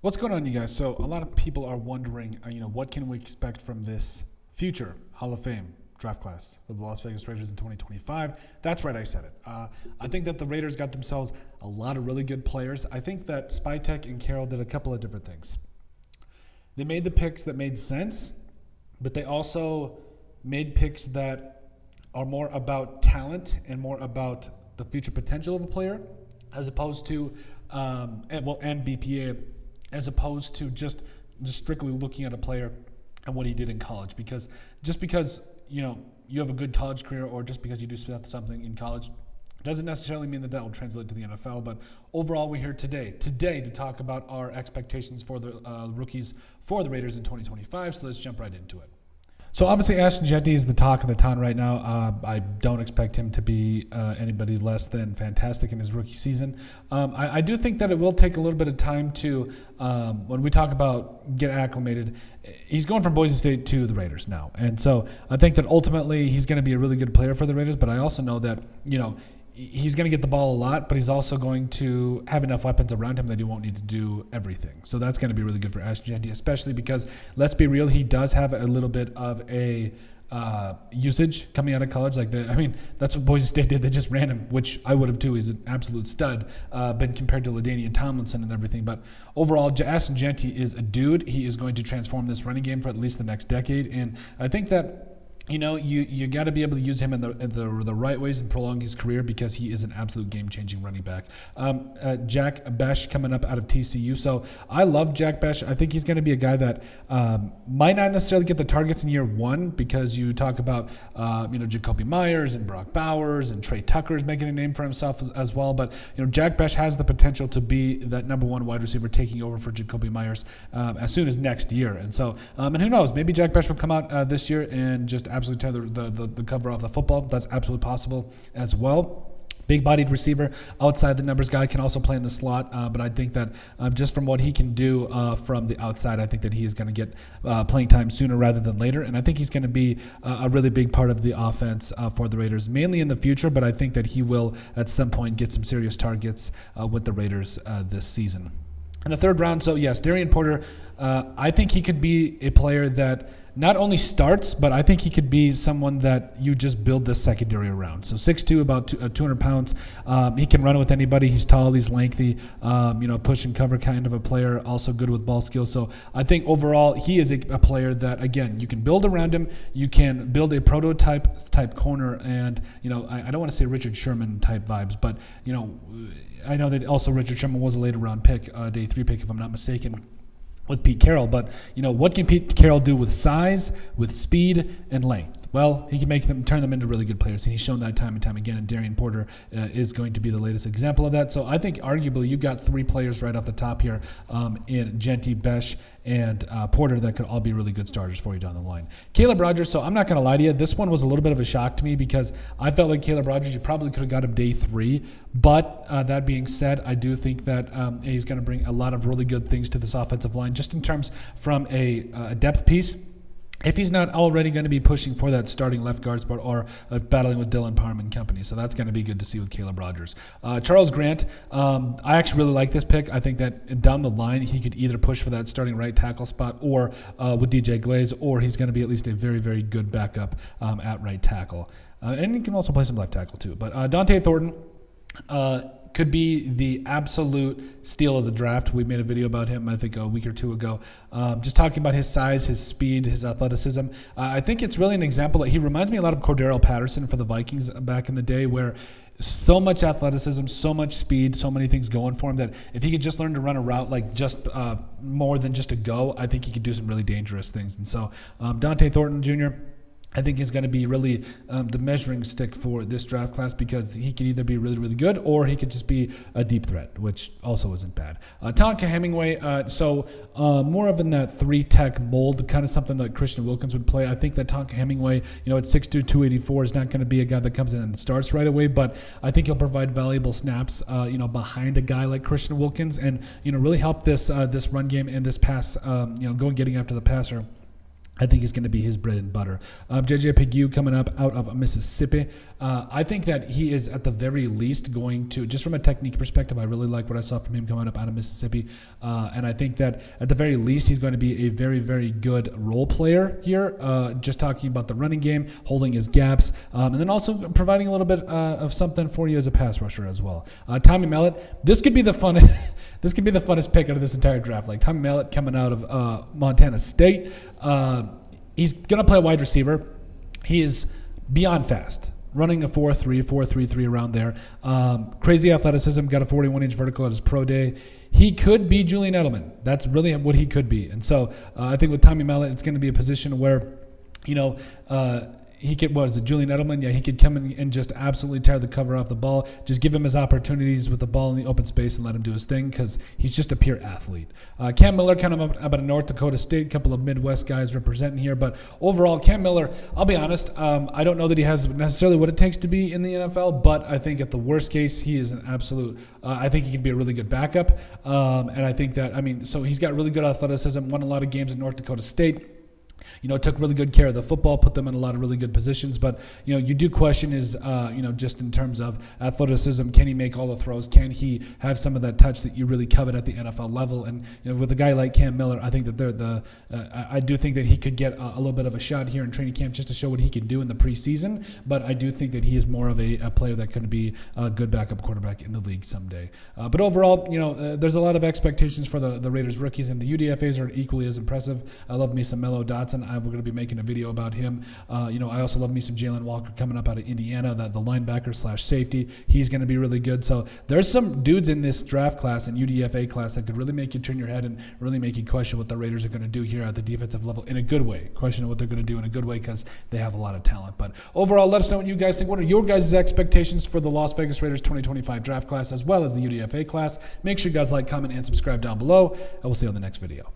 What's going on, you guys? So a lot of people are wondering, what can we expect from this future Hall of Fame draft class for the Las Vegas Raiders in 2025? That's right, I said it. I think that the Raiders got themselves a lot of really good players. I think that Spytek and Carroll did a couple of different things. They made the picks that made sense, but they also made picks that are more about talent and more about the future potential of a player, as opposed to and BPA, as opposed to just strictly looking at a player and what he did in college. Because just because you have a good college career, or just because you do something in college, doesn't necessarily mean that will translate to the NFL. But overall, we're here today to talk about our expectations for the rookies for the Raiders in 2025. So let's jump right into it. So obviously, Ashton Jeanty is the talk of the town right now. I don't expect him to be anybody less than fantastic in his rookie season. I do think that it will take a little bit of time to, when we talk about get acclimated, he's going from Boise State to the Raiders now. And so I think that ultimately he's going to be a really good player for the Raiders, but I also know that, he's going to get the ball a lot, but he's also going to have enough weapons around him that he won't need to do everything. So that's going to be really good for Ashton Jeanty, especially because, let's be real, he does have a little bit of a usage coming out of college. That's what Boise State did. They just ran him, which I would have too. He's an absolute stud, been compared to LaDainian Tomlinson and everything. But overall, Ashton Jeanty is a dude. He is going to transform this running game for at least the next decade. And I think that you got to be able to use him in the right ways and prolong his career, because he is an absolute game-changing running back. Jack Bech coming up out of TCU. So I love Jack Bech. I think he's going to be a guy that might not necessarily get the targets in year one, because you talk about Jacoby Myers and Brock Bowers and Trey Tucker's making a name for himself as well. But Jack Bech has the potential to be that number one wide receiver taking over for Jacoby Myers as soon as next year. And so and who knows, maybe Jack Bech will come out this year and just absolutely tear the cover off the football. That's absolutely possible as well. Big-bodied receiver, outside the numbers guy, can also play in the slot, but I think that just from what he can do from the outside, I think that he is going to get playing time sooner rather than later, and I think he's going to be a really big part of the offense for the Raiders, mainly in the future, but I think that he will at some point get some serious targets with the Raiders this season. In the third round, so yes, Darian Porter, I think he could be a player that not only starts, but I think he could be someone that you just build this secondary around. So 6'2", about 200 pounds. He can run with anybody. He's tall, he's lengthy, push and cover kind of a player, also good with ball skills. So I think overall he is a player that, again, you can build around him. You can build a prototype type corner, and, I don't want to say Richard Sherman type vibes, but, I know that also Richard Sherman was a later round pick, day 3 pick if I'm not mistaken, with Pete Carroll. But, what can Pete Carroll do with size, with speed, and length? Well, he can turn them into really good players, and he's shown that time and time again, and Darian Porter is going to be the latest example of that. So I think arguably you've got 3 players right off the top here in Jeanty, Bech, and Porter that could all be really good starters for you down the line. Caleb Rogers, so I'm not going to lie to you, this one was a little bit of a shock to me, because I felt like Caleb Rogers, you probably could have got him day 3, but that being said, I do think that he's going to bring a lot of really good things to this offensive line, just in terms from a depth piece. If he's not already going to be pushing for that starting left guard spot, or battling with Dylan Parham and company. So that's going to be good to see with Caleb Rogers. Charles Grant, I actually really like this pick. I think that down the line he could either push for that starting right tackle spot, or with DJ Glaze, or he's going to be at least a very, very good backup at right tackle. And he can also play some left tackle too. But Dante Thornton could be the absolute steal of the draft. We made a video about him, I think, a week or 2 ago, just talking about his size, his speed, his athleticism. I think it's really an example that he reminds me a lot of Cordero Patterson for the Vikings back in the day, where so much athleticism, so much speed, so many things going for him, that if he could just learn to run a route like just more than just a go, I think he could do some really dangerous things. And so Dante Thornton Jr., I think is going to be really the measuring stick for this draft class, because he could either be really, really good, or he could just be a deep threat, which also isn't bad. Tonka Hemingway, more of in that 3-tech mold, kind of something that Christian Wilkins would play. I think that Tonka Hemingway, at 6'2", 284, is not going to be a guy that comes in and starts right away, but I think he'll provide valuable snaps, behind a guy like Christian Wilkins, and, really help this run game and this pass, getting after the passer I think is going to be his bread and butter. JJ Pegues coming up out of Mississippi. I think that he is at the very least going to, just from a technique perspective, I really like what I saw from him coming up out of Mississippi. And I think that at the very least, he's going to be a very, very good role player here. Just talking about the running game, holding his gaps, and then also providing a little bit of something for you as a pass rusher as well. Tommy Mellott, this could be the funnest, this could be the funnest pick out of this entire draft. Like Tommy Mellott coming out of Montana State. He's going to play wide receiver. He is beyond fast, running a 4.3, 4.33 around there. Crazy athleticism, got a 41-inch vertical at his pro day. He could be Julian Edelman. That's really what he could be. And so I think with Tommy Mellott, it's going to be a position where, he could, Julian Edelman? Yeah, he could come in and just absolutely tear the cover off the ball. Just give him his opportunities with the ball in the open space and let him do his thing because he's just a pure athlete. Cam Miller, kind of up at North Dakota State, a couple of Midwest guys representing here. But overall, Cam Miller, I'll be honest, I don't know that he has necessarily what it takes to be in the NFL, but I think at the worst case, he is an absolute, I think he could be a really good backup. And I think that, so he's got really good athleticism, won a lot of games at North Dakota State. Took really good care of the football, put them in a lot of really good positions. But, you do question is, just in terms of athleticism, can he make all the throws? Can he have some of that touch that you really covet at the NFL level? And, with a guy like Cam Miller, I think that I do think that he could get a little bit of a shot here in training camp just to show what he can do in the preseason. But I do think that he is more of a player that could be a good backup quarterback in the league someday. But overall, there's a lot of expectations for the Raiders rookies, and the UDFAs are equally as impressive. I love me some Mello Dotson. We're going to be making a video about him. I also love me some Jalen Walker coming up out of Indiana, the linebacker / safety. He's going to be really good. So there's some dudes in this draft class and UDFA class that could really make you turn your head and really make you question what the Raiders are going to do here at the defensive level in a good way. Question what they're going to do in a good way because they have a lot of talent. But overall, let us know what you guys think. What are your guys' expectations for the Las Vegas Raiders 2025 draft class as well as the UDFA class? Make sure you guys like, comment, and subscribe down below. I will see you on the next video.